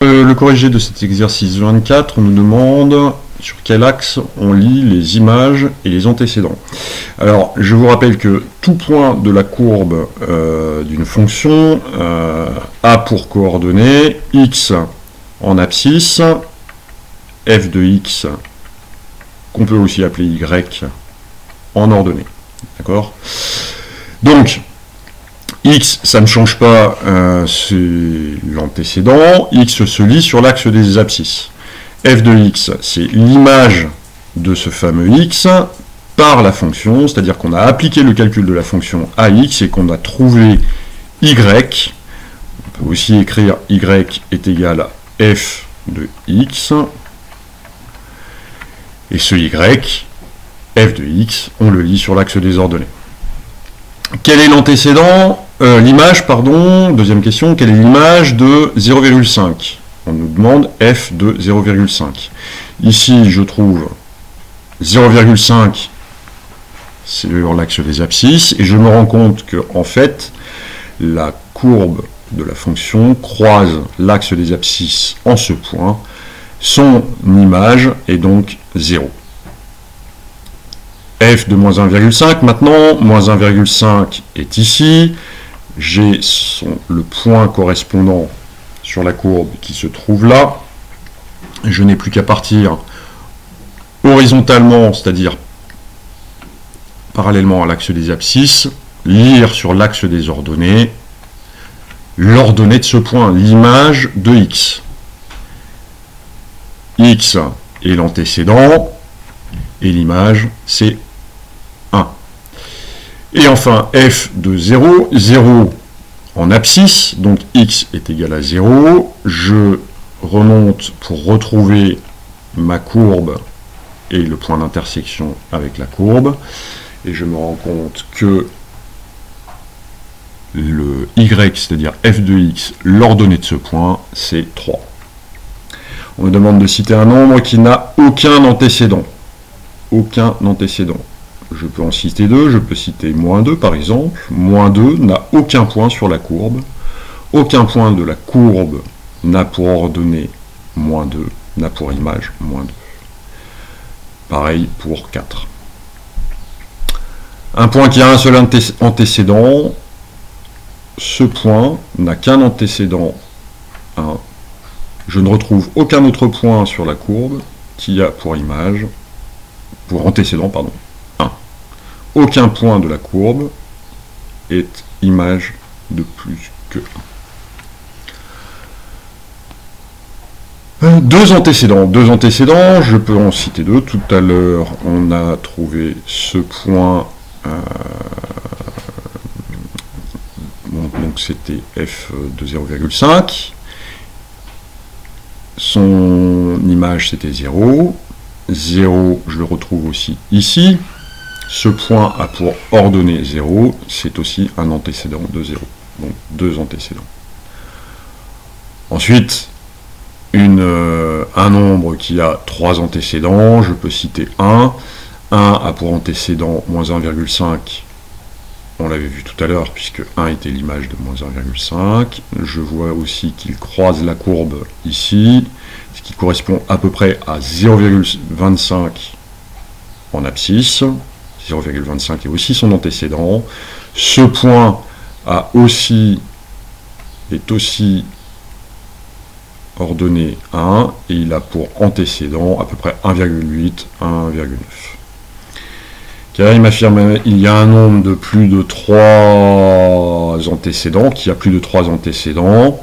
Le corrigé de cet exercice 24 nous demande sur quel axe on lit les images et les antécédents. Alors, je vous rappelle que tout point de la courbe d'une fonction a pour coordonnées x en abscisse, f de x, qu'on peut aussi appeler y, en ordonnée. D'accord ? Donc, x, ça ne change pas, c'est l'antécédent. X se lit sur l'axe des abscisses. F de x, c'est l'image de ce fameux x par la fonction, c'est-à-dire qu'on a appliqué le calcul de la fonction à x et qu'on a trouvé y. On peut aussi écrire y est égal à f de x. Et ce y, f de x, on le lit sur l'axe des ordonnées. Quel est l'antécédent, l'image, pardon, deuxième question, quelle est l'image de 0,5 ? On nous demande f de 0,5. Ici, je trouve 0,5 sur l'axe des abscisses, et je me rends compte que, en fait, la courbe de la fonction croise l'axe des abscisses en ce point. Son image est donc 0. F de moins 1,5, maintenant, moins 1,5 est ici, j'ai le point correspondant sur la courbe qui se trouve là, je n'ai plus qu'à partir horizontalement, c'est-à-dire parallèlement à l'axe des abscisses, lire sur l'axe des ordonnées l'ordonnée de ce point, l'image de x. X est l'antécédent, et l'image, c'est 1. Et enfin, f de 0, 0 en abscisse, donc x est égal à 0. Je remonte pour retrouver ma courbe et le point d'intersection avec la courbe, et je me rends compte que le y, c'est-à-dire f de x, l'ordonnée de ce point, c'est 3. On me demande de citer un nombre qui n'a aucun antécédent. Aucun antécédent. Je peux en citer deux, je peux citer moins 2 par exemple. Moins 2 n'a aucun point sur la courbe. Aucun point de la courbe n'a pour ordonnée moins 2, n'a pour image moins 2. Pareil pour 4. Un point qui a un seul antécédent, ce point n'a qu'un antécédent 1. Je ne retrouve aucun autre point sur la courbe qui a pour image, pour antécédent, pardon, 1. Aucun point de la courbe est image de plus que 1. Deux antécédents, je peux en citer deux. Tout à l'heure, on a trouvé ce point, donc c'était f de 0,5. Son image, c'était 0. 0, je le retrouve aussi ici. Ce point a pour ordonnée 0. C'est aussi un antécédent de 0. Donc, deux antécédents. Ensuite, un nombre qui a 3 antécédents. Je peux citer 1. 1 a pour antécédent moins 1,5. On l'avait vu tout à l'heure, puisque 1 était l'image de moins 1,5. Je vois aussi qu'il croise la courbe ici, ce qui correspond à peu près à 0,25 en abscisse. 0,25 est aussi son antécédent. Ce point est aussi ordonné 1, et il a pour antécédent à peu près 1,8, 1,9. Car il m'affirme qu'il y a un nombre de plus de 3 antécédents, qui a plus de 3 antécédents.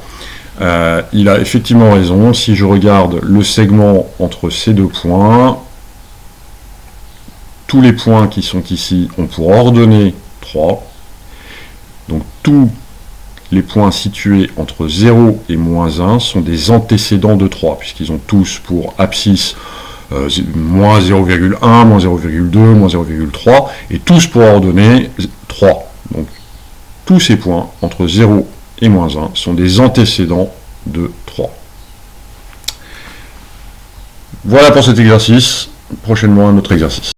Il a effectivement raison. Si je regarde le segment entre ces deux points, tous les points qui sont ici ont pour ordonnée 3. Donc tous les points situés entre 0 et moins 1 sont des antécédents de 3, puisqu'ils ont tous pour abscisse moins 0,1, moins 0,2, moins 0,3, et tous pour ordonnée 3. Donc, tous ces points, entre 0 et moins 1, sont des antécédents de 3. Voilà pour cet exercice. Prochainement, un autre exercice.